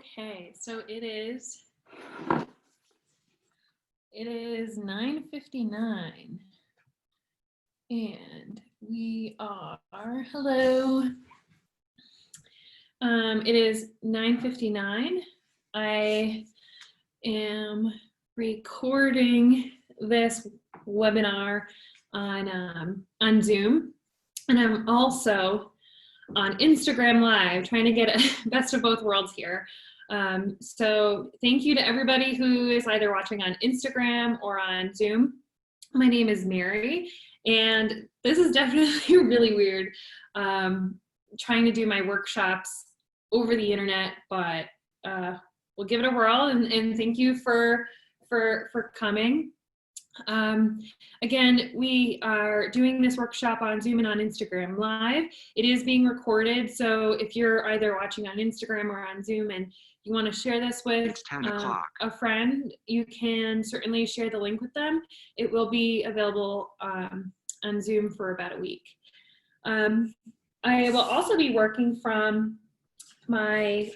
Okay, so it is 9:59 and we are, hello. It is 9:59. I am recording this webinar on Zoom, and I'm also on Instagram Live, trying to get a best of both worlds here. So thank you to everybody who is either watching on Instagram or on Zoom. My name is Mary, and this is definitely really weird, trying to do my workshops over the internet, but we'll give it a whirl, and thank you for coming. Again, we are doing this workshop on Zoom and on Instagram Live. It is being recorded, so if you're either watching on Instagram or on Zoom and you want to share this with a friend, you can certainly share the link with them. It will be available on Zoom for about a week. I will also be working from my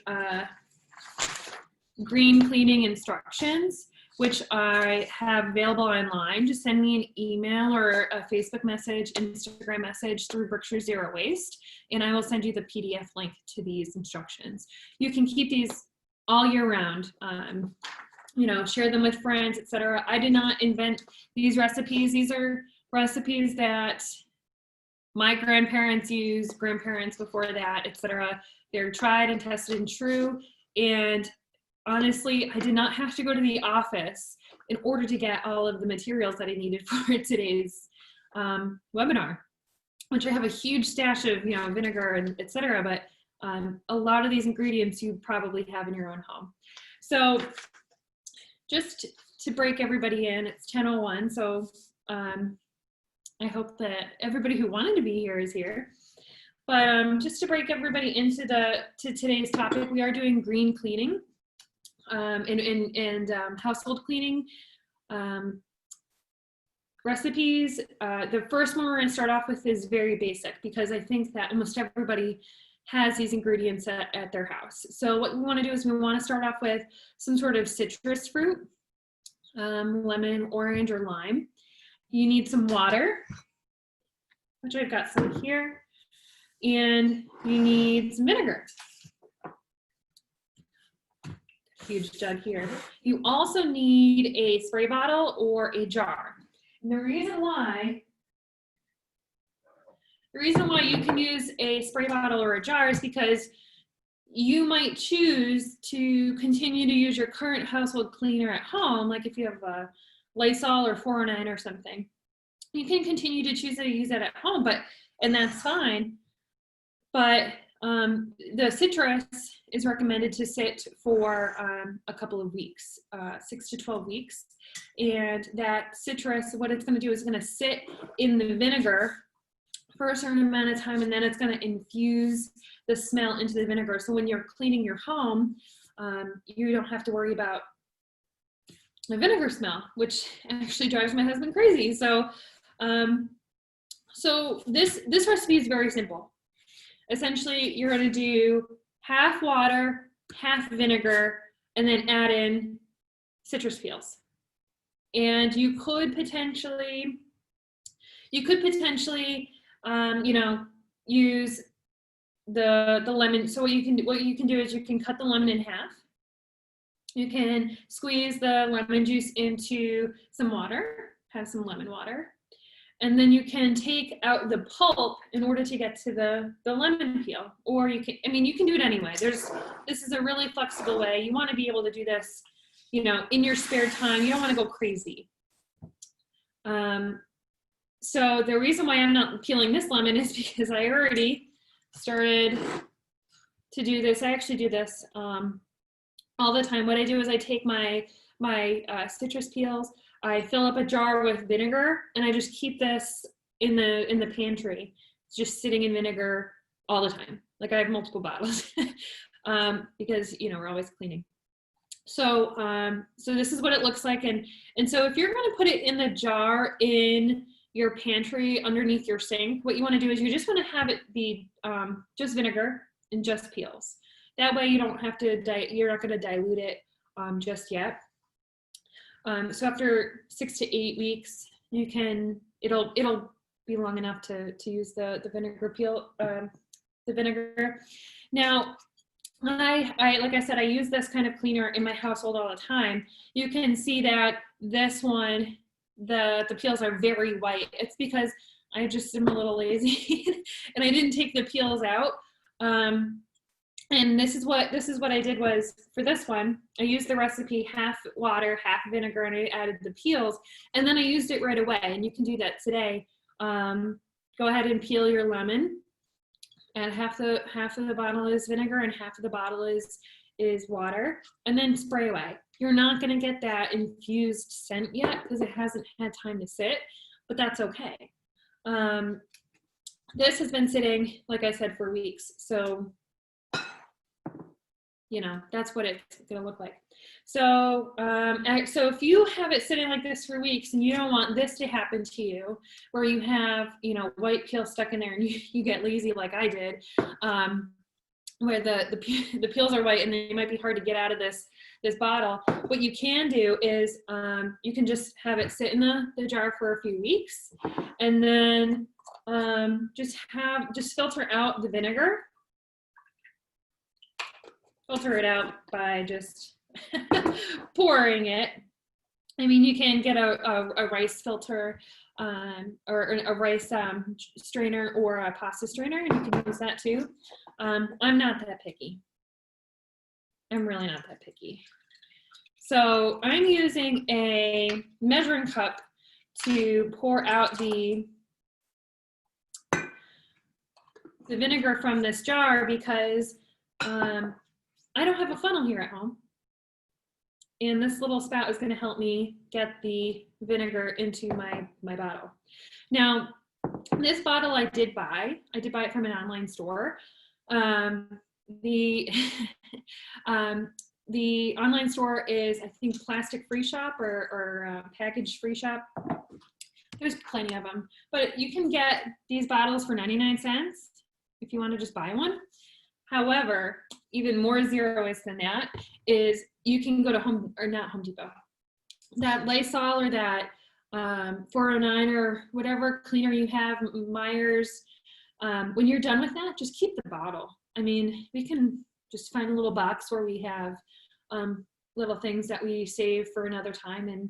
green cleaning instructions, which I have available online. Just send me an email or a Facebook message, Instagram message through Berkshire Zero Waste, and I will send you the PDF link to these instructions. You can keep these all year round, you know, share them with friends, etc. I did not invent these recipes. These are recipes that my grandparents used, grandparents before that, etc. They're tried and tested and true, and honestly, I did not have to go to the office in order to get all of the materials that I needed for today's webinar, which I have a huge stash of, you know, vinegar and etc. But a lot of these ingredients you probably have in your own home. So just to break everybody in, it's 10:01. So I hope that everybody who wanted to be here is here. But just to break everybody into today's topic, we are doing green cleaning. And household cleaning recipes. The first one we're going to start off with is very basic, because I think that almost everybody has these ingredients at their house. So what we want to do is we want to start off with some sort of citrus fruit, lemon, orange, or lime. You need some water, which I've got some here, and you need some vinegar. Huge jug here. You also need a spray bottle or a jar. And the reason why you can use a spray bottle or a jar is because you might choose to continue to use your current household cleaner at home, like if you have a Lysol or 409 or something. You can continue to choose to use that at home, and that's fine. But the citrus is recommended to sit for a couple of weeks, 6 to 12 weeks. And that citrus, what it's going to do is going to sit in the vinegar for a certain amount of time, and then it's going to infuse the smell into the vinegar. So when you're cleaning your home, you don't have to worry about the vinegar smell, which actually drives my husband crazy. So, this recipe is very simple. Essentially, you're going to do half water, half vinegar, and then add in citrus peels. And you could potentially, you know, use the lemon. So what you can do is you can cut the lemon in half. You can squeeze the lemon juice into some water, have some lemon water. And then you can take out the pulp in order to get to the lemon peel. Or you can, I mean, you can do it anyway. This is a really flexible way. You want to be able to do this, you know, in your spare time. You don't want to go crazy. So the reason why I'm not peeling this lemon is because I already started to do this. I actually do this all the time. What I do is I take my citrus peels, I fill up a jar with vinegar, and I just keep this in the pantry. It's just sitting in vinegar all the time. Like I have multiple bottles because, you know, we're always cleaning. So so this is what it looks like, and so if you're going to put it in the jar in your pantry underneath your sink, what you want to do is you just want to have it be just vinegar and just peels. That way you don't have to, you're not going to dilute it just yet. So after 6 to 8 weeks, you can, it'll be long enough to use the vinegar peel, the vinegar. Now, I like I said, I use this kind of cleaner in my household all the time. You can see that this one, the peels are very white. It's because I just am a little lazy and I didn't take the peels out. And this is what I did was, for this one, I used the recipe half water, half vinegar, and I added the peels, and then I used it right away. And you can do that today. Go ahead and peel your lemon. And half of the bottle is vinegar and half of the bottle is water, and then spray away. You're not going to get that infused scent yet because it hasn't had time to sit, but that's okay. This has been sitting, like I said, for weeks. So, you know, that's what it's going to look like. So, so if you have it sitting like this for weeks and you don't want this to happen to you, where you have, you know, white peel stuck in there and you get lazy like I did, where the peels are white and they might be hard to get out of this bottle, what you can do is you can just have it sit in the jar for a few weeks, and then just filter out the vinegar. Filter it out by just pouring it. I mean, you can get a rice filter or a rice strainer or a pasta strainer, and you can use that too. I'm not that picky. I'm really not that picky. So I'm using a measuring cup to pour out the vinegar from this jar because I don't have a funnel here at home. And this little spout is going to help me get the vinegar into my bottle. Now, this bottle I did buy it from an online store. The online store is, I think, Plastic Free Shop or Package Free Shop. There's plenty of them, but you can get these bottles for 99 cents if you want to just buy one. However, even more zero waste than that is you can go to Home Depot. That Lysol or that 409 or whatever cleaner you have, Myers, when you're done with that, just keep the bottle. I mean, we can just find a little box where we have little things that we save for another time, and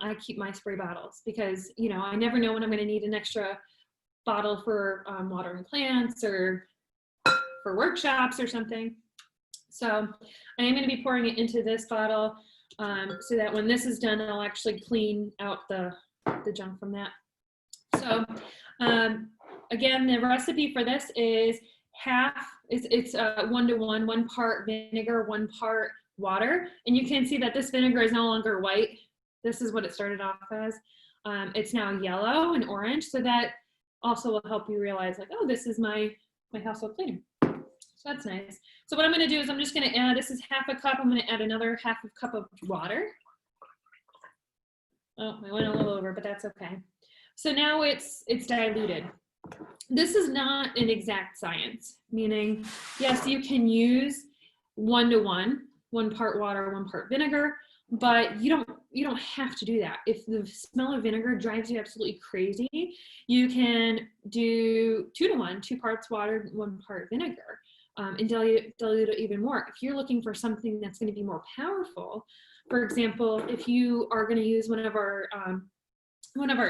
I keep my spray bottles because, you know, I never know when I'm going to need an extra bottle for watering plants or for workshops or something. So I am going to be pouring it into this bottle so that when this is done, I'll actually clean out the junk from that. So again, the recipe for this is it's 1-to-1, 1 part vinegar, 1 part water. And you can see that this vinegar is no longer white. This is what it started off as. It's now yellow and orange. So that also will help you realize, like, oh, this is my household cleaner. So that's nice. So what I'm going to do is I'm just going to add, this is half a cup. I'm going to add another half a cup of water. Oh, I went a little over, but that's okay. So now it's diluted. This is not an exact science, meaning, yes, you can use 1-to-1, 1 part water, 1 part vinegar, but you don't have to do that. If the smell of vinegar drives you absolutely crazy, you can do 2-to-1, 2 parts water, 1 part vinegar. And dilute it even more. If you're looking for something that's going to be more powerful, for example, if you are going to use one of our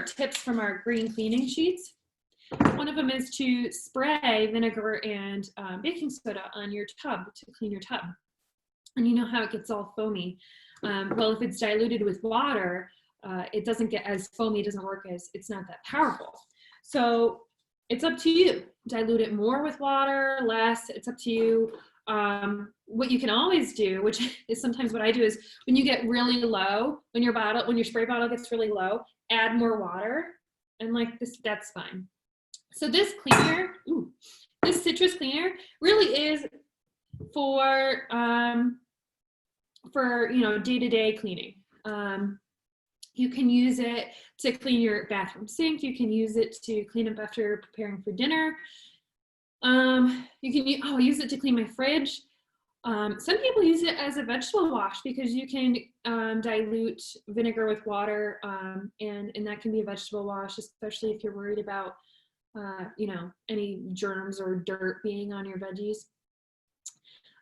tips from our green cleaning sheets, one of them is to spray vinegar and baking soda on your tub to clean your tub. And you know how it gets all foamy. Well, if it's diluted with water, it doesn't get as foamy, it doesn't work as, it's not that powerful. So it's up to you. Dilute it more with water, less, it's up to you. What you can always do, which is sometimes what I do, is when you get really low, when your spray bottle gets really low, add more water, and like this, that's fine. So this cleaner, this citrus cleaner really is for you know, day-to-day cleaning. You can use it to clean your bathroom sink. You can use it to clean up after preparing for dinner. You can use it to clean my fridge. Some people use it as a vegetable wash because you can dilute vinegar with water, and that can be a vegetable wash, especially if you're worried about, you know, any germs or dirt being on your veggies.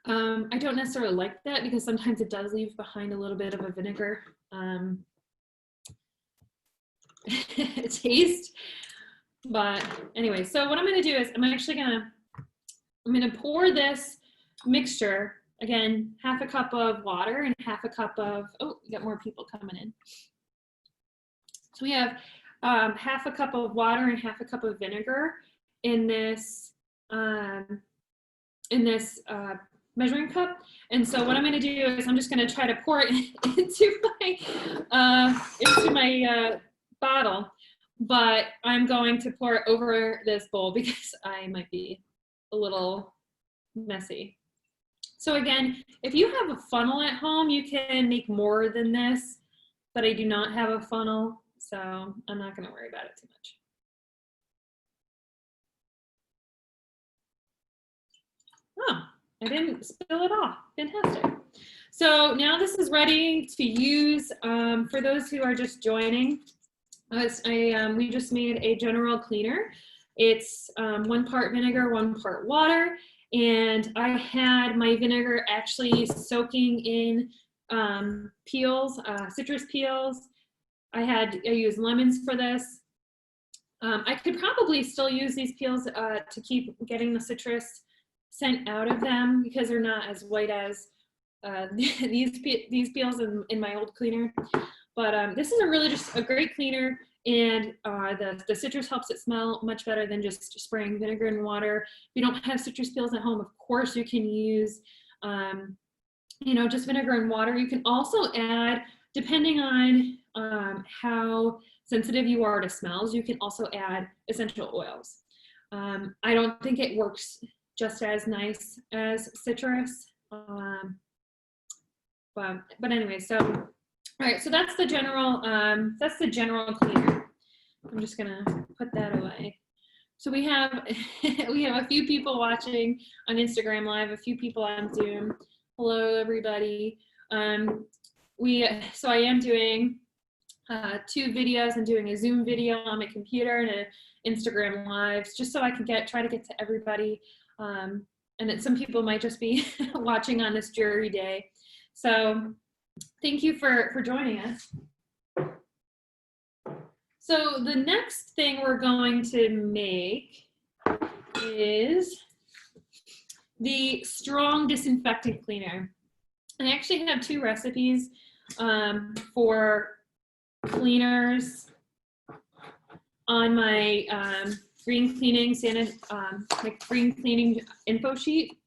I don't necessarily like that because sometimes it does leave behind a little bit of a vinegar taste. But anyway, so what I'm going to do is I'm going to pour this mixture, again, half a cup of water and half a cup of, oh, we got more people coming in. So we have half a cup of water and half a cup of vinegar in this measuring cup. And so what I'm going to do is I'm just going to try to pour it into my bottle, but I'm going to pour it over this bowl because I might be a little messy. So again, if you have a funnel at home, you can make more than this, but I do not have a funnel, so I'm not going to worry about it too much. Oh, I didn't spill it off. Fantastic. So now this is ready to use. For those who are just joining, we just made a general cleaner. It's 1 part vinegar, 1 part water. And I had my vinegar actually soaking in peels, citrus peels. I used lemons for this. I could probably still use these peels to keep getting the citrus scent out of them because they're not as white as these peels in my old cleaner. But this is just a great cleaner. And the citrus helps it smell much better than just spraying vinegar and water. If you don't have citrus peels at home, of course you can use, you know, just vinegar and water. You can also add, depending on how sensitive you are to smells, you can also add essential oils. I don't think it works just as nice as citrus, but anyway, so. All right, so that's the general cleaner. I'm just gonna put that away. So we have a few people watching on Instagram Live, a few people on Zoom. Hello, everybody. So I am doing 2 videos. I'm doing a Zoom video on my computer and an Instagram Live, just so I can try to get to everybody. And then some people might just be watching on this dreary day. So thank you for joining us. So the next thing we're going to make is the strong disinfectant cleaner. And I actually have 2 recipes for cleaners on my green cleaning info sheet.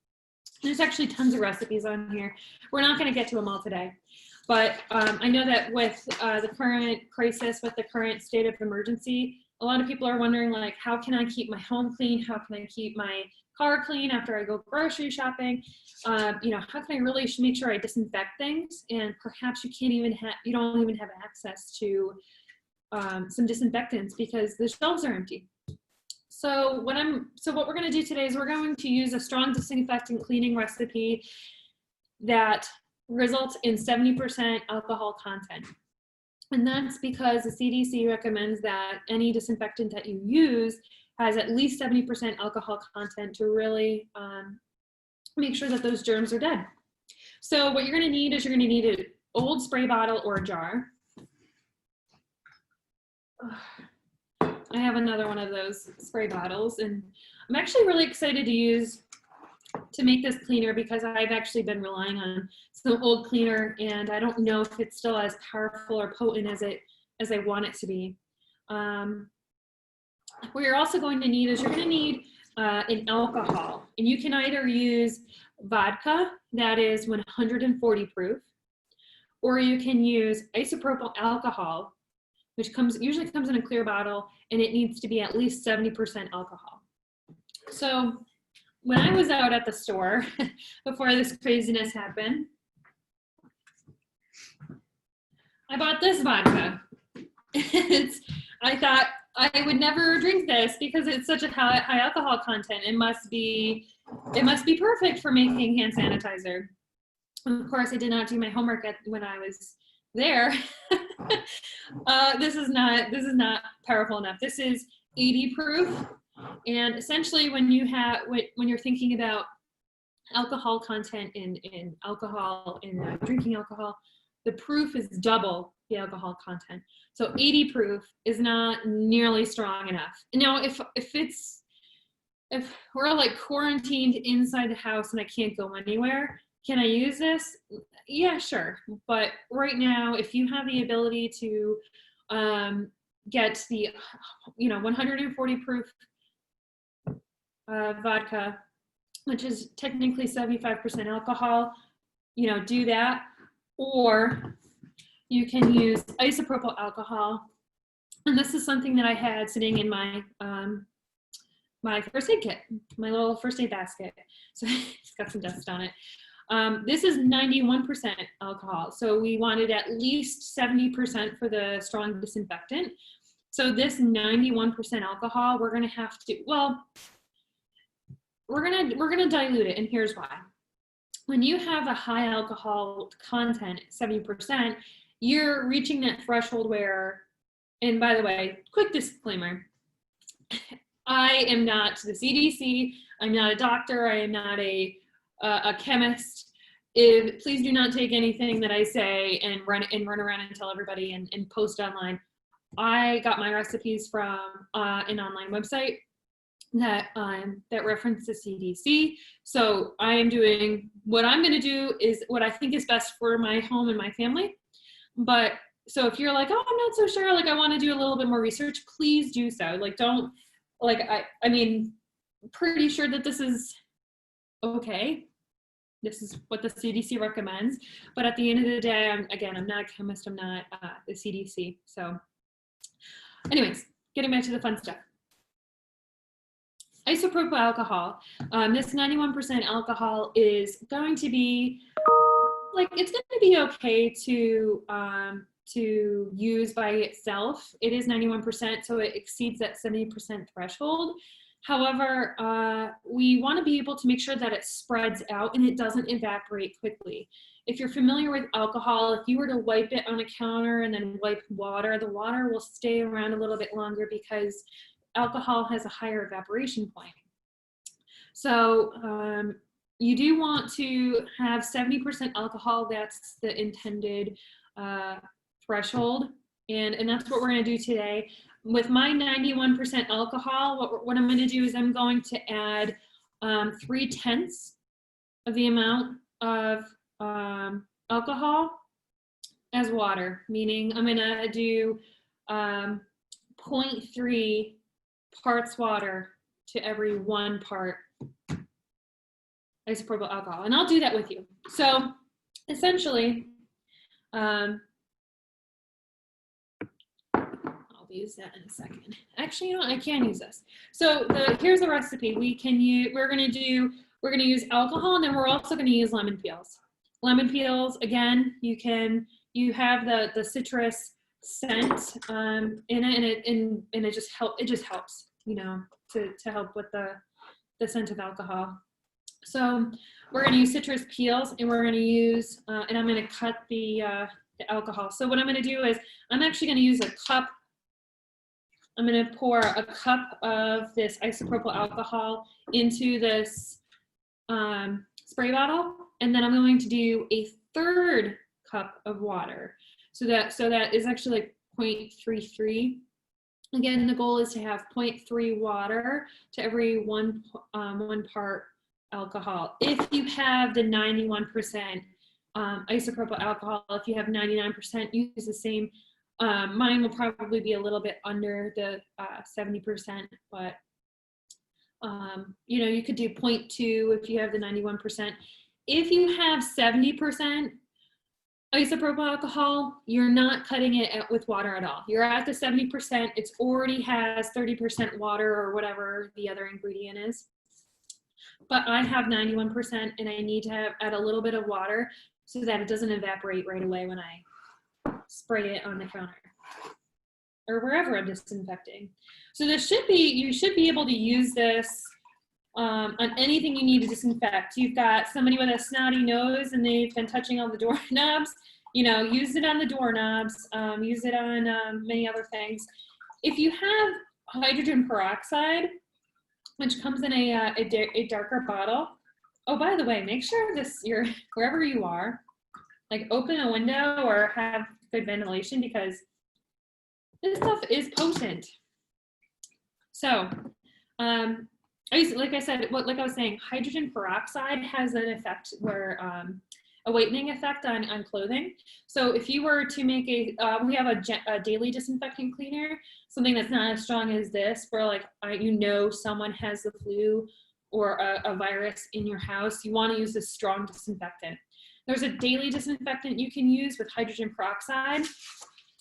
There's actually tons of recipes on here. We're not going to get to them all today. But I know that with the current crisis, with the current state of emergency, a lot of people are wondering, like, how can I keep my home clean? How can I keep my car clean after I go grocery shopping? You know, how can I really make sure I disinfect things? And perhaps you don't even have access to some disinfectants because the shelves are empty. So what we're going to do today is we're going to use a strong disinfectant cleaning recipe that results in 70% alcohol content. And that's because the CDC recommends that any disinfectant that you use has at least 70% alcohol content to really make sure that those germs are dead. So what you're going to need is an old spray bottle or a jar. I have another one of those spray bottles, and I'm actually really excited to make this cleaner because I've actually been relying on some old cleaner, and I don't know if it's still as powerful or potent as I want it to be. What you're also going to need is an alcohol, and you can either use vodka that is 140 proof, or you can use isopropyl alcohol, which usually comes in a clear bottle, and it needs to be at least 70% alcohol. So when I was out at the store before this craziness happened, I bought this vodka. I thought, I would never drink this because it's such a high alcohol content. It must be perfect for making hand sanitizer. Of course, I did not do my homework when I was there. This is not powerful enough. This is 80 proof, and essentially, when you're thinking about alcohol content in alcohol in drinking alcohol, the proof is double the alcohol content. So 80 proof is not nearly strong enough. Now, if we're like quarantined inside the house and I can't go anywhere, can I use this? Yeah, sure. But right now, if you have the ability to get the 140 proof vodka, which is technically 75% alcohol, do that. Or you can use isopropyl alcohol. And this is something that I had sitting in my my first aid kit, my little first aid basket. So it's got some dust on it. This is 91% alcohol. So we wanted at least 70% for the strong disinfectant. So this 91% alcohol, we're gonna have to, we're gonna dilute it, and here's why. When you have a high alcohol content, 70%, you're reaching that threshold where, and by the way, quick disclaimer, I am not the CDC, I'm not a doctor, I am not a chemist. Please do not take anything that I say and run around and tell everybody and post online. I got my recipes from an online website that references CDC. So I am doing what I'm going to do is what I think is best for my home and my family. But so if you're like, oh, I'm not so sure, like I want to do a little bit more research, please do so. Like don't, like I mean, pretty sure that this is okay. This is what the CDC recommends. But at the end of the day, I'm not a chemist, I'm not the CDC. So anyways, getting back to the fun stuff. Isopropyl alcohol. This 91% alcohol is going to be, like, it's going to be okay to use by itself. It is 91%, so it exceeds that 70% threshold. However, we want to be able to make sure that it spreads out and it doesn't evaporate quickly. If you're familiar with alcohol, if you were to wipe it on a counter and then wipe water, the water will stay around a little bit longer because alcohol has a higher evaporation point. So you do want to have 70% alcohol. That's the intended threshold. And that's what we're going to do today. With my 91% alcohol, what I'm going to do is I'm going to add 3/10 of the amount of alcohol as water, meaning I'm going to do 0.3 parts water to every 1 part isopropyl alcohol. And I'll do that with you. So essentially, I'll use that in a second. Actually, you know what? I can use this. So here's the recipe. We're going to use alcohol, and then we're also going to use lemon peels. Lemon peels, again, you have the citrus scent in it, and it just helps, to help with the scent of alcohol. So we're going to use citrus peels, and we're going to use and I'm going to cut the alcohol. So what I'm going to do is I'm actually going to use a cup. I'm going to pour a cup of this isopropyl alcohol into this spray bottle, and then I'm going to do a 1/3 cup of water. So that is actually like 0.33. Again, the goal is to have 0.3 water to every 1 part alcohol. If you have the 91% isopropyl alcohol, if you have 99%, use the same. Mine will probably be a little bit under the 70%, but you could do 0.2 if you have the 91%. If you have 70% isopropyl alcohol, you're not cutting it with water at all. You're at the 70%. It already has 30% water or whatever the other ingredient is. But I have 91%, and I need to add a little bit of water so that it doesn't evaporate right away when I spray it on the counter. or wherever I'm disinfecting. So this should be, you should be able to use this on anything you need to disinfect. You've got somebody with a snotty nose and they've been touching all the doorknobs, you know, use it on the doorknobs, use it on many other things. If you have hydrogen peroxide, which comes in a darker bottle, oh, by the way, make sure this, wherever you are, like open a window or have good ventilation, because this stuff is potent. So, like I said, like I was saying, hydrogen peroxide has an effect where, a whitening effect on clothing. So if you were to make we have a daily disinfectant cleaner, something that's not as strong as this, for like, you know, someone has the flu or a virus in your house, you want to use this strong disinfectant. There's a daily disinfectant you can use with hydrogen peroxide.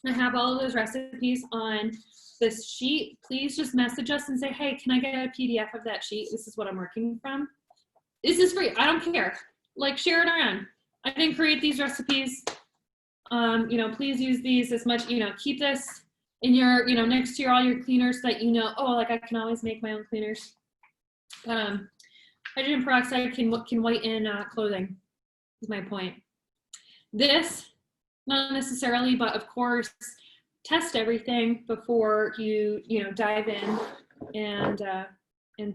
I have all of those recipes on this sheet. Please just message us and say, hey, can I get a PDF of that sheet? This is what I'm working from. This is free. I don't care. Like, share it around. I didn't create these recipes. You know, please use these as much, you know, keep this in your, you know, next to all your cleaners so that you know, oh, like I can always make my own cleaners. But hydrogen peroxide can whiten clothing, is my point. This, not necessarily, but of course, test everything before you know, dive in and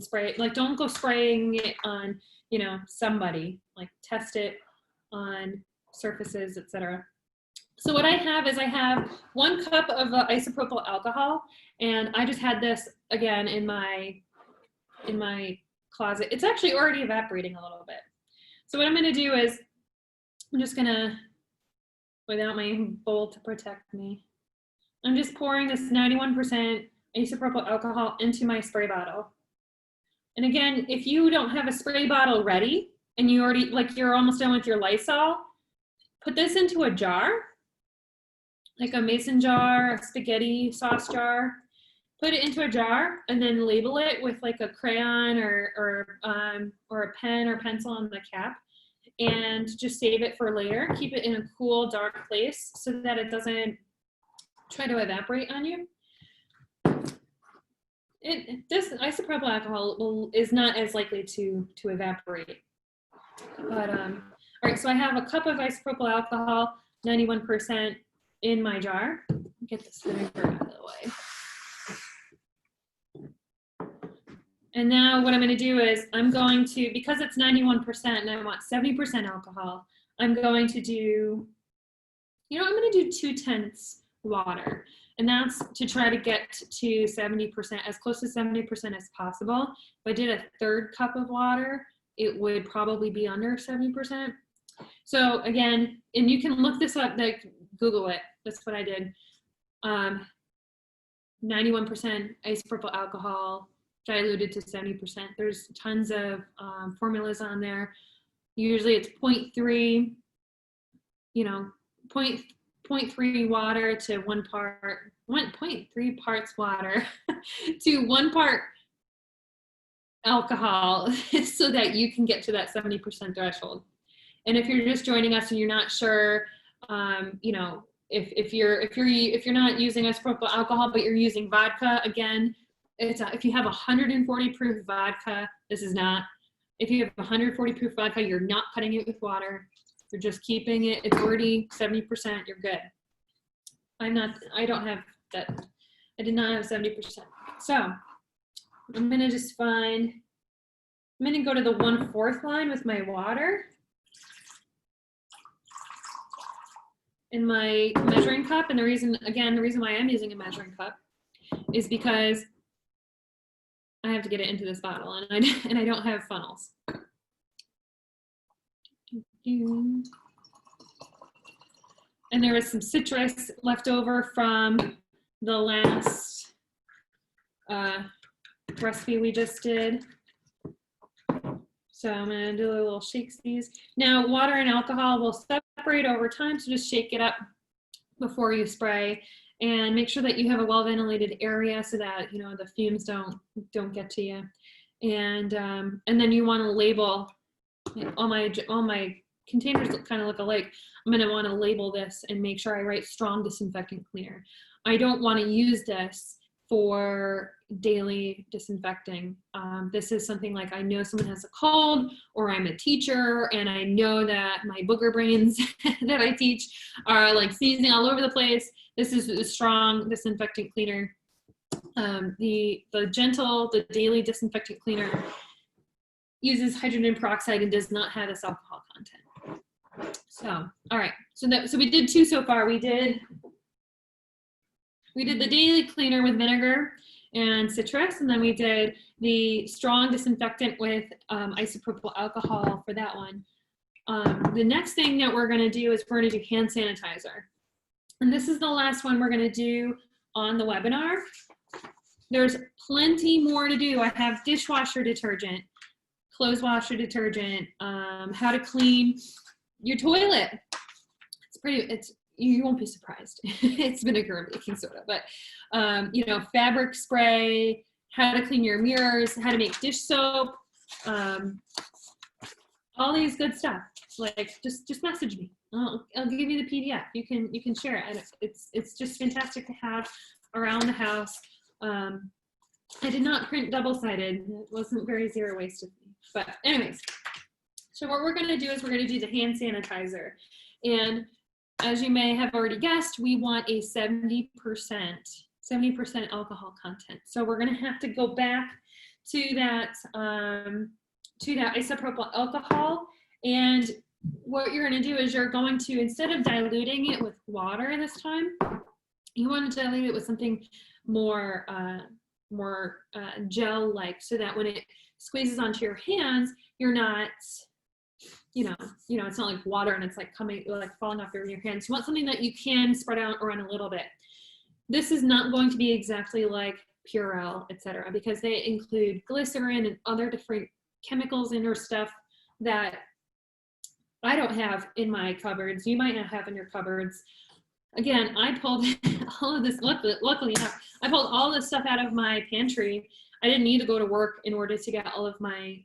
spray it. Like, don't go spraying it on, you know, somebody. Like, test it on surfaces, etc. So what I have is I have 1 cup of isopropyl alcohol, and I just had this again in my closet. It's actually already evaporating a little bit. So what I'm going to do is I'm just going to, without my bowl to protect me, I'm just pouring this 91% isopropyl alcohol into my spray bottle. And again, if you don't have a spray bottle ready and you already, like, you're almost done with your Lysol, put this into a jar, like a mason jar, a spaghetti sauce jar. Put it into a jar and then label it with like a crayon or a pen or pencil on the cap, and just save it for later. Keep it in a cool, dark place so that it doesn't try to evaporate on you. This isopropyl alcohol is not as likely to evaporate. But all right, so I have a cup of isopropyl alcohol, 91% in my jar. Get this vinegar out of the way. And now what I'm going to do is I'm going to, because it's 91% and I want 70% alcohol, I'm going to do, you know, I'm going to do 2/10 water. And that's to try to get to 70%, as close to 70% as possible. If I did a 1/3 cup of water, it would probably be under 70%. So again, and you can look this up, like Google it. That's what I did. 91% isopropyl alcohol diluted to 70%. There's tons of formulas on there. Usually it's 0.3, you know, 0.3 water to 1.3 parts water to 1 part alcohol so that you can get to that 70% threshold. And if you're just joining us and you're not sure, you know, if you're not using isopropyl alcohol but you're using vodka, again, if you have 140 proof vodka, this is not. If you have 140 proof vodka, you're not cutting it with water. You're just keeping it. It's already 70%. You're good. I don't have that. I did not have 70%. So I'm gonna just find. I'm gonna go to the 1/4 line with my water in my measuring cup. And the reason why I'm using a measuring cup is because I have to get it into this bottle, and I don't have funnels. And there was some citrus left over from the last recipe we just did. So I'm gonna do a little shakes these. Now, water and alcohol will separate over time, so just shake it up before you spray. And make sure that you have a well-ventilated area so that, you know, the fumes don't get to you. And then you want to label. All my containers kind of look alike. I'm going to want to label this and make sure I write strong disinfectant cleaner. I don't want to use this for daily disinfecting. This is something like I know someone has a cold, or I'm a teacher and I know that my booger brains that I teach are like sneezing all over the place. This is a strong disinfectant cleaner. The daily disinfectant cleaner uses hydrogen peroxide and does not have this alcohol content. So, all right, so we did 2 so far. We did the daily cleaner with vinegar and citrus, and then we did the strong disinfectant with isopropyl alcohol for that one. The next thing that we're gonna do is we're gonna do hand sanitizer. And this is the last one we're gonna do on the webinar. There's plenty more to do. I have dishwasher detergent, clothes washer detergent, how to clean your toilet. You won't be surprised. It's vinegar and baking soda, but you know, fabric spray, how to clean your mirrors, how to make dish soap, all these good stuff. Like just message me. I'll give you the PDF. You can share it. It's just fantastic to have around the house. I did not print double-sided. It wasn't very zero waste of me. But anyways, so what we're gonna do is we're gonna do the hand sanitizer. And as you may have already guessed, we want a 70% alcohol content. So we're gonna have to go back to that isopropyl alcohol. And what you're gonna do is you're going to, instead of diluting it with water this time, you want to dilute it with something more gel-like, so that when it squeezes onto your hands, you're not, you know, it's not like water and it's like falling off your hands. You want something that you can spread out around a little bit. This is not going to be exactly like Purell, etc., because they include glycerin and other different chemicals in or stuff that I don't have in my cupboards. You might not have in your cupboards. Again, I pulled all of this, luckily enough, I pulled all this stuff out of my pantry. I didn't need to go to work in order to get all of my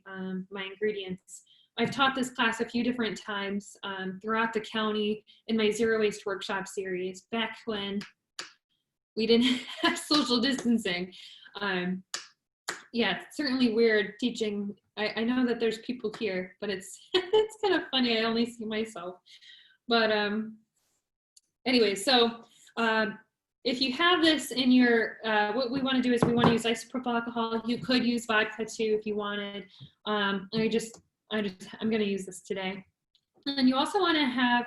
my ingredients. I've taught this class a few different times throughout the county in my Zero Waste Workshop series, back when we didn't have social distancing. Yeah, it's certainly weird teaching. I know that there's people here, but it's it's kind of funny. I only see myself. But anyway, so if you have this in your, what we want to do is we want to use isopropyl alcohol. You could use vodka too if you wanted. I'm going to use this today. And then you also want to have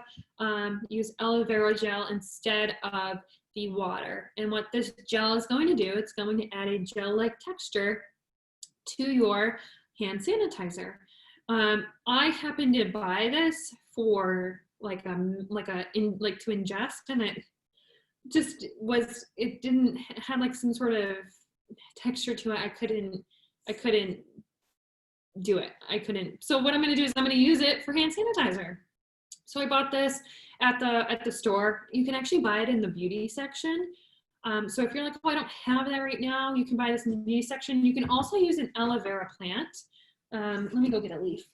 use aloe vera gel instead of the water. And what this gel is going to do, it's going to add a gel-like texture to your hand sanitizer. I happened to buy this for like to ingest, and it just was, it didn't have like some sort of texture to it. I couldn't do it. So what I'm going to do is I'm going to use it for hand sanitizer. So I bought this at the store. You can actually buy it in the beauty section. So if you're like, oh, I don't have that right now, you can buy this in the beauty section. You can also use an aloe vera plant. Let me go get a leaf.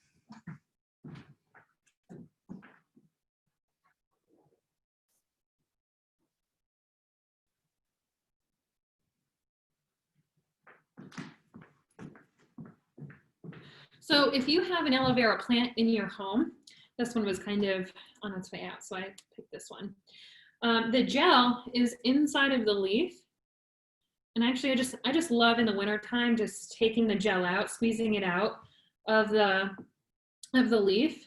So if you have an aloe vera plant in your home, this one was kind of on its way out, so I picked this one. The gel is inside of the leaf. And actually I just love in the wintertime just taking the gel out, squeezing it out of the leaf,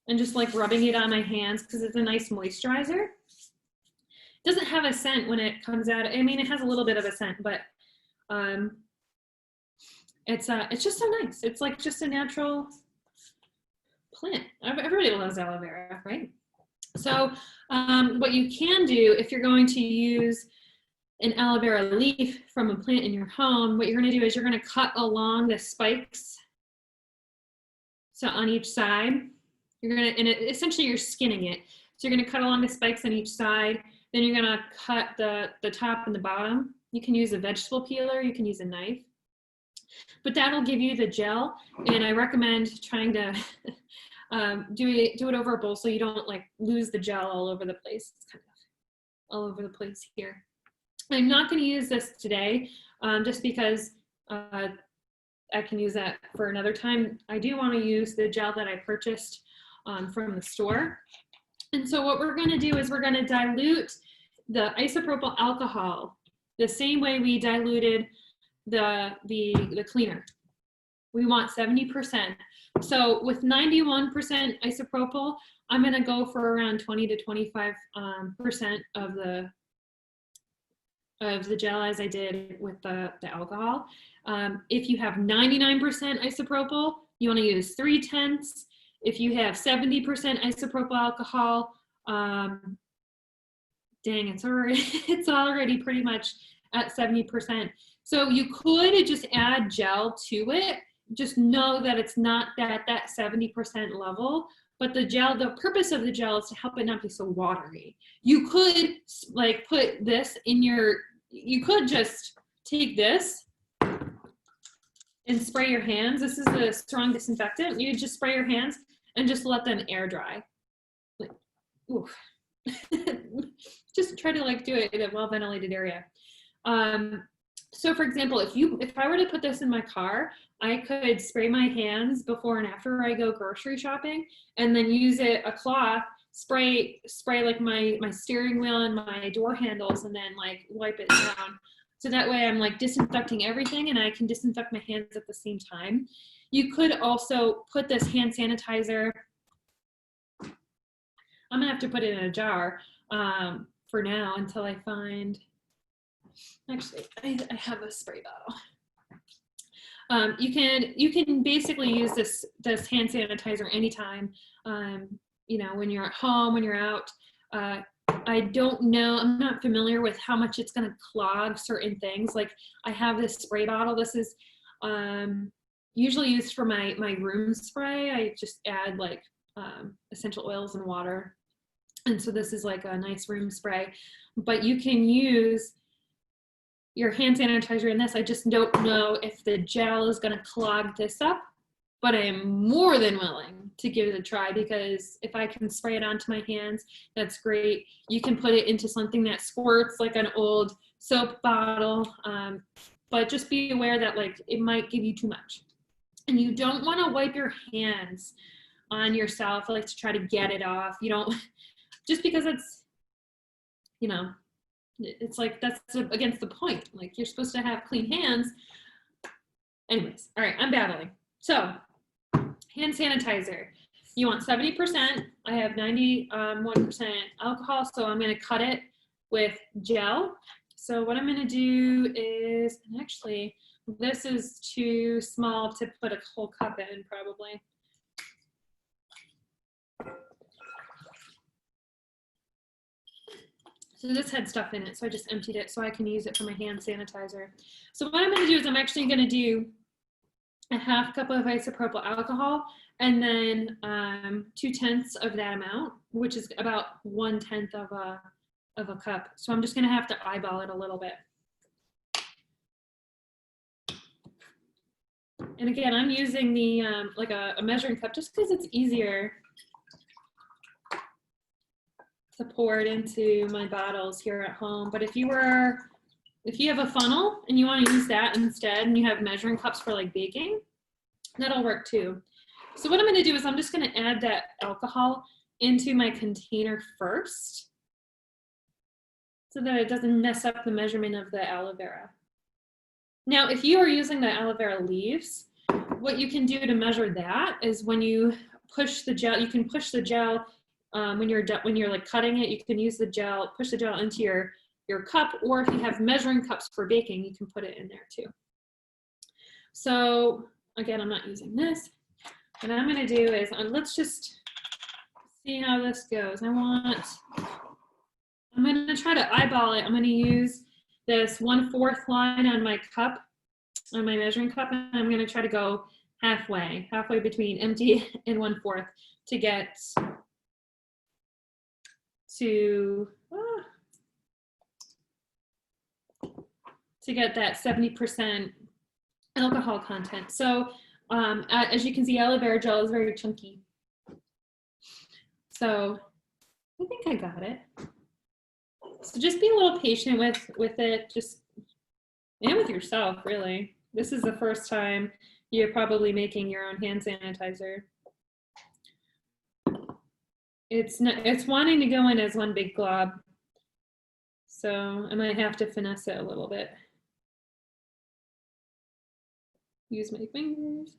and just like rubbing it on my hands because it's a nice moisturizer. It doesn't have a scent when it comes out. I mean, it has a little bit of a scent, but it's just so nice. It's like just a natural plant. Everybody loves aloe vera, right? So what you can do if you're going to use an aloe vera leaf from a plant in your home, what you're going to do is you're going to cut along the spikes. So on each side, you're going to, and essentially you're skinning it. So you're going to cut along the spikes on each side. Then you're going to cut the top and the bottom. You can use a vegetable peeler. You can use a knife. But that'll give you the gel. And I recommend trying to do it over a bowl so you don't like lose the gel all over the place. It's kind of all over the place here. I'm not going to use this today just because I can use that for another time. I do want to use the gel that I purchased from the store. And so what we're going to do is we're going to dilute the isopropyl alcohol the same way we diluted the cleaner. We want 70%. So with 91% isopropyl, I'm going to go for around 20 to 25% of the gel as I did with the alcohol. If you have 99% isopropyl, you want to use 3/10. If you have 70% isopropyl alcohol, dang, it's already pretty much at 70%. So you could just add gel to it. Just know that it's not at that 70% level, but the gel, the purpose of the gel is to help it not be so watery. You could like put this in your, you could just take this and spray your hands. This is the strong disinfectant. You just spray your hands and just let them air dry. Like, ooh. Just try to like do it in a well-ventilated area. So for example, if I were to put this in my car, I could spray my hands before and after I go grocery shopping, and then use a cloth, spray like my steering wheel and my door handles, and then like wipe it down. So that way I'm like disinfecting everything and I can disinfect my hands at the same time. You could also put this hand sanitizer, I'm gonna have to put it in a jar for now until I find, actually I have a spray bottle. You can basically use this hand sanitizer anytime, you know, when you're at home, when you're out. I don't know, I'm not familiar with how much it's going to clog certain things. Like I have this spray bottle. This is usually used for my room spray. I just add like essential oils and water. And so this is like a nice room spray, but you can use your hand sanitizer in this. I just don't know if the gel is going to clog this up, but I am more than willing to give it a try, because if I can spray it onto my hands, that's great. You can put it into something that squirts, like an old soap bottle, but just be aware that like it might give you too much. And you don't want to wipe your hands on yourself like to try to get it off. You don't, just because it's, you know, it's like that's against the point. Like you're supposed to have clean hands. Anyways, all right, I'm babbling. So hand sanitizer, you want 70%. I have 91% alcohol, so I'm going to cut it with gel. So what I'm going to do is, and actually this is too small to put a whole cup in probably. So this had stuff in it, so I just emptied it so I can use it for my hand sanitizer. So what I'm going to do is I'm actually going to do a half cup of isopropyl alcohol, and then 2/10 of that amount, which is about 1/10 of a cup. So I'm just going to have to eyeball it a little bit. And again, I'm using the like a measuring cup just because it's easier to pour it into my bottles here at home. But if you have a funnel and you want to use that instead, and you have measuring cups for like baking, that'll work too. So what I'm going to do is I'm just going to add that alcohol into my container first, so that it doesn't mess up the measurement of the aloe vera. Now, if you are using the aloe vera leaves, what you can do to measure that is when you push the gel, you can push the gel when you're like cutting it, you can use the gel, push the gel into your cup, or if you have measuring cups for baking, you can put it in there too. So again, I'm not using this. What I'm going to do is, let's just see how this goes. I'm going to try to eyeball it. I'm going to use this 1/4 line on my cup, on my measuring cup, and I'm going to try to go halfway between empty and 1/4 to get that 70% alcohol content. So as you can see, aloe vera gel is very chunky. So I think I got it. So just be a little patient with it, just, and with yourself, really. This is the first time you're probably making your own hand sanitizer. It's wanting to go in as one big glob. So I might have to finesse it a little bit. Use my fingers.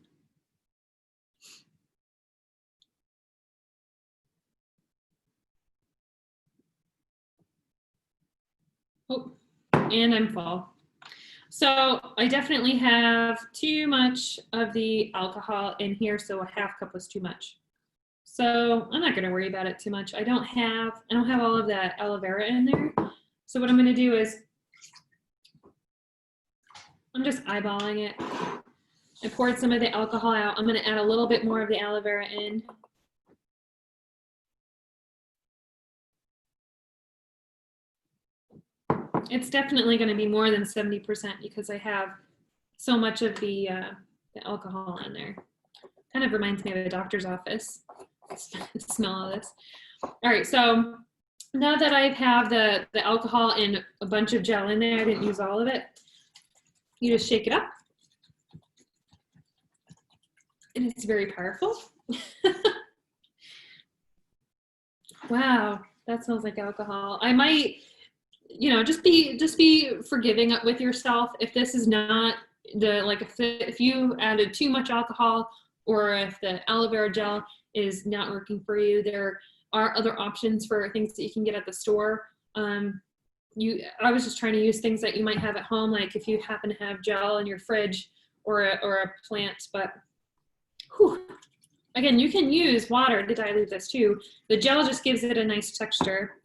Oh, and I'm full. So I definitely have too much of the alcohol in here, so a half cup was too much. So I'm not gonna worry about it too much. I don't have all of that aloe vera in there. So what I'm gonna do is I'm just eyeballing it. I poured some of the alcohol out. I'm gonna add a little bit more of the aloe vera in. It's definitely gonna be more than 70% because I have so much of the alcohol in there. Kind of reminds me of a doctor's office. Smell of this. All right, so now that I have the alcohol and a bunch of gel in there, I didn't use all of it. You just shake it up. And it's very powerful. Wow, that smells like alcohol. I might, you know, just be forgiving with yourself if this is not the, like, if you added too much alcohol, or if the aloe vera gel is not working for you. There are other options for things that you can get at the store. I was just trying to use things that you might have at home, like if you happen to have gel in your fridge or a plant, but whew. Again, you can use water to dilute this too. The gel just gives it a nice texture.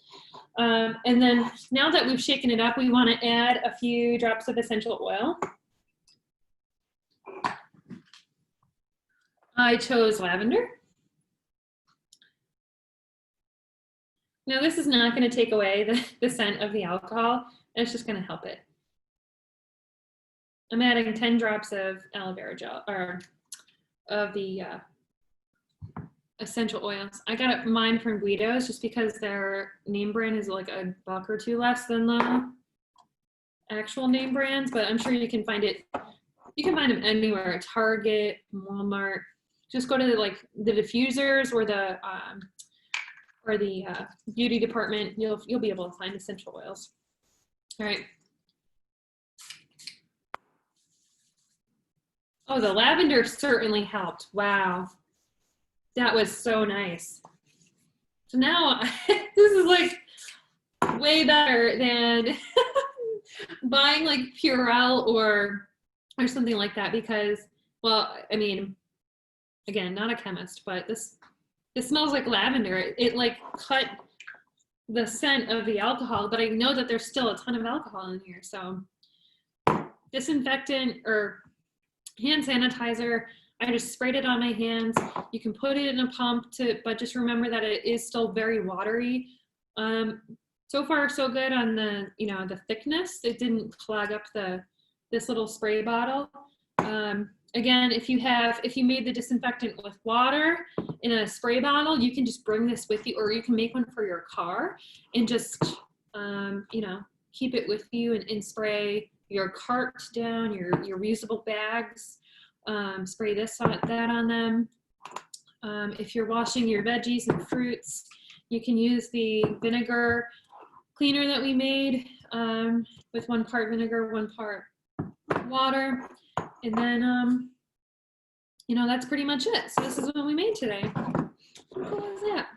And then now that we've shaken it up, we want to add a few drops of essential oil. I chose lavender. Now this is not going to take away the scent of the alcohol. It's just going to help it. I'm adding 10 drops of aloe vera gel, or of the essential oils. I got mine from Guido's just because their name brand is like a buck or two less than the actual name brands, but I'm sure you can find it. You can find them anywhere, at Target, Walmart. Just go to the diffusers or the beauty department. You'll be able to find essential oils. All right. Oh, the lavender certainly helped. Wow. That was so nice. So now this is like way better than buying like Purell or something like that, because, well, I mean, again, not a chemist, but this smells like lavender. It like cut the scent of the alcohol, but I know that there's still a ton of alcohol in here. So disinfectant or hand sanitizer, I just sprayed it on my hands. You can put it in a pump but just remember that it is still very watery. So far so good on the thickness. It didn't clog up this little spray bottle. Again, if you made the disinfectant with water in a spray bottle, you can just bring this with you, or you can make one for your car and just keep it with you and spray your cart down, your reusable bags. Spray that on them. If you're washing your veggies and fruits, you can use the vinegar cleaner that we made with 1 part vinegar, 1 part water. And then, that's pretty much it. So this is what we made today. What was that?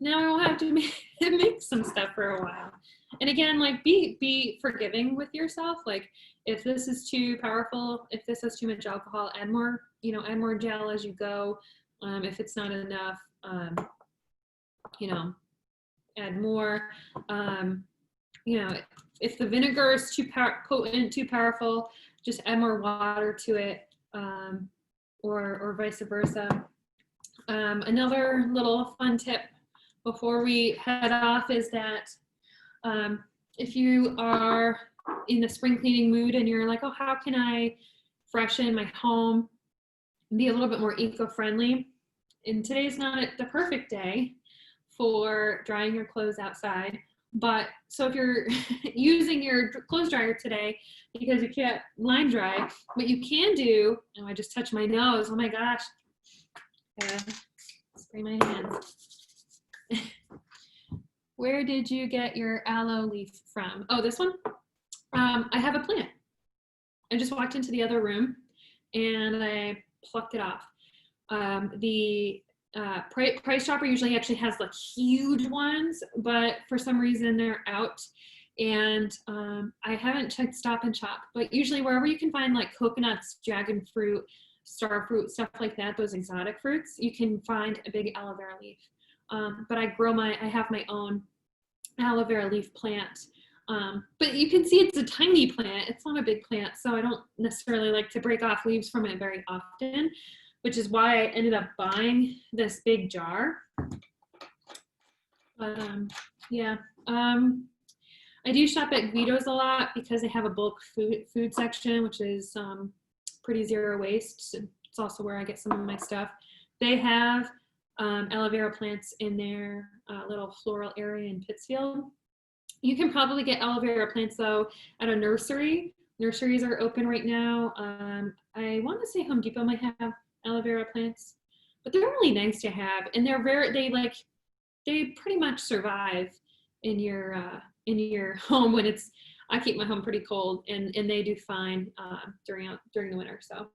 Now I will have to make some stuff for a while. And again, like be forgiving with yourself. Like if this is too powerful, if this has too much alcohol, add more gel as you go. If it's not enough, add more. If the vinegar is too potent, too powerful, just add more water to it, or vice versa. Another little fun tip before we head off is that if you are in the spring cleaning mood and you're like, oh, how can I freshen my home and be a little bit more eco-friendly? And today's not the perfect day for drying your clothes outside. But so if you're using your clothes dryer today because you can't line dry, what you can do, oh, I just touched my nose, oh my gosh, spray my hands. Where did you get your aloe leaf from? Oh, this one? I have a plant. I just walked into the other room and I plucked it off. The Price Chopper usually actually has like huge ones, but for some reason they're out. And I haven't checked Stop and Shop, but usually wherever you can find like coconuts, dragon fruit, star fruit, stuff like that, those exotic fruits, you can find a big aloe vera leaf. But I have my own aloe vera leaf plant. But you can see it's a tiny plant. It's not a big plant, so I don't necessarily like to break off leaves from it very often, which is why I ended up buying this big jar. But yeah, I do shop at Guido's a lot because they have a bulk food section, which is pretty zero waste. It's also where I get some of my stuff. They have aloe vera plants in their little floral area in Pittsfield. You can probably get aloe vera plants though at a nursery. Nurseries are open right now. I want to say Home Depot might have aloe vera plants, but they're really nice to have, and they pretty much survive in your home when it's. I keep my home pretty cold, and they do fine during the winter. So,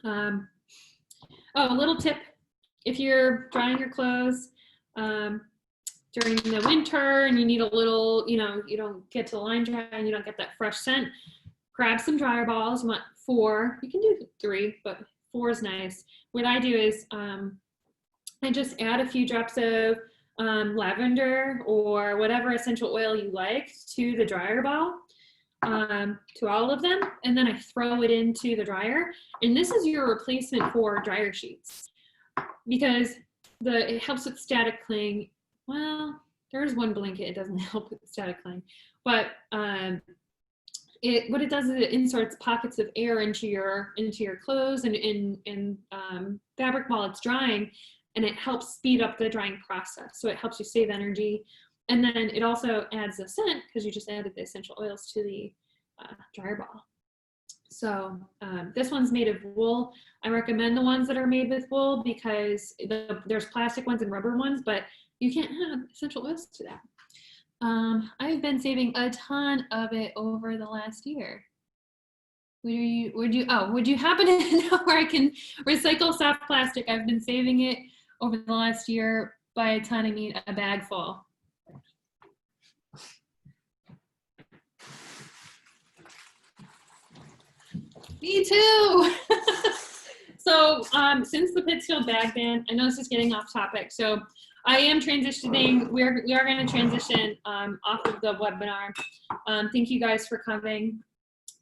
oh, a little tip: if you're drying your clothes during the winter and you need a little, you don't get to line dry and you don't get that fresh scent, grab some dryer balls. You want 4. You can do 3, but 4 is nice. What I do is I just add a few drops of lavender or whatever essential oil you like to the dryer ball, to all of them, and then I throw it into the dryer. And this is your replacement for dryer sheets because it helps with static cling. Well, there's one blanket, it doesn't help with static cling, but what it does is it inserts pockets of air into your clothes and in fabric while it's drying, and it helps speed up the drying process. So it helps you save energy, and then it also adds a scent because you just added the essential oils to the dryer ball. So this one's made of wool. I recommend the ones that are made with wool because there's plastic ones and rubber ones, but you can't have essential oils to that. I've been saving a ton of it over the last year. Would you happen to know where I can recycle soft plastic? I've been saving it over the last year. By a ton, I mean a bag full. Me too. So since the Pittsfield bag ban, I know this is getting off topic. So I am transitioning. We are going to transition off of the webinar. Thank you guys for coming.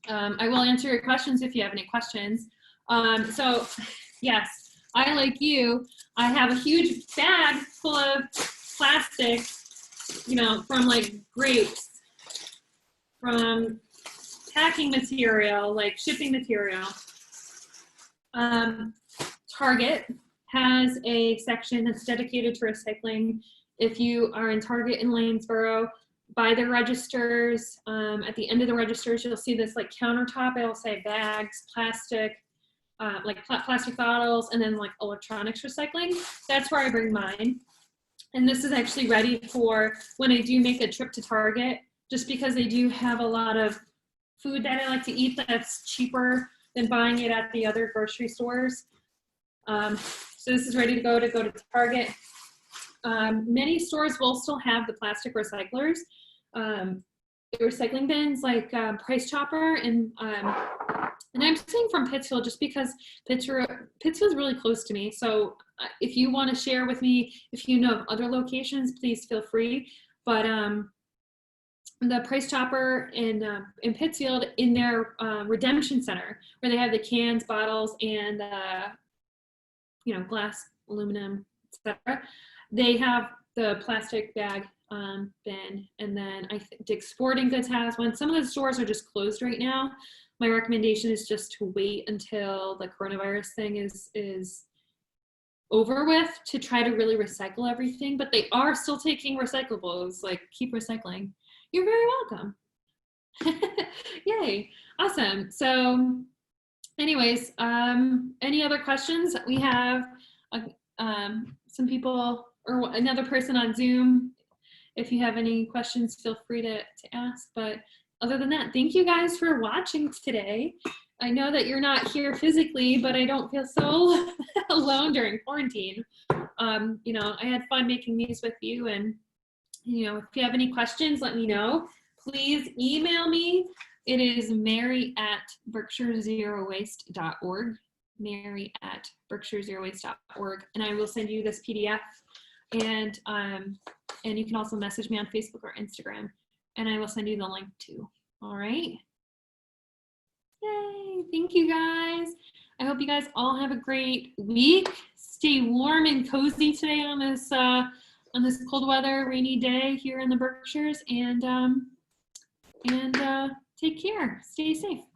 I will answer your questions if you have any questions. So yes, I, like you, I have a huge bag full of plastic, from like grapes, from packing material, like shipping material. Target has a section that's dedicated to recycling. If you are in Target in Lanesboro, by the registers, at the end of the registers, you'll see this like countertop. It'll say bags, plastic, like plastic bottles, and then like electronics recycling. That's where I bring mine. And this is actually ready for when I do make a trip to Target, just because they do have a lot of food that I like to eat that's cheaper than buying it at the other grocery stores. So this is ready to go to Target. Many stores will still have the plastic recyclers, the recycling bins like Price Chopper, and I'm saying from Pittsfield just because Pittsfield's really close to me. So if you want to share with me, if you know of other locations, please feel free. But the Price Chopper in Pittsfield, in their redemption center, where they have the cans, bottles, and glass, aluminum, etc. They have the plastic bag bin, and then I think Dick's Sporting Goods has one. Some of the stores are just closed right now. My recommendation is just to wait until the coronavirus thing is over with to try to really recycle everything, but they are still taking recyclables. Like, keep recycling. You're very welcome. Yay, awesome. So anyways, any other questions? We have some people or another person on Zoom. If you have any questions, feel free to ask. But other than that, thank you guys for watching today. I know that you're not here physically, but I don't feel so alone during quarantine. You know, I had fun making these with you, and you know, if you have any questions, let me know. Please email me. It is mary@berkshirezerowaste.org, mary@berkshirezerowaste.org, and I will send you this PDF. And you can also message me on Facebook or Instagram, and I will send you the link too. All right. Yay, thank you guys. I hope you guys all have a great week. Stay warm and cozy today on this cold weather, rainy day here in the Berkshires, and take care. Stay safe.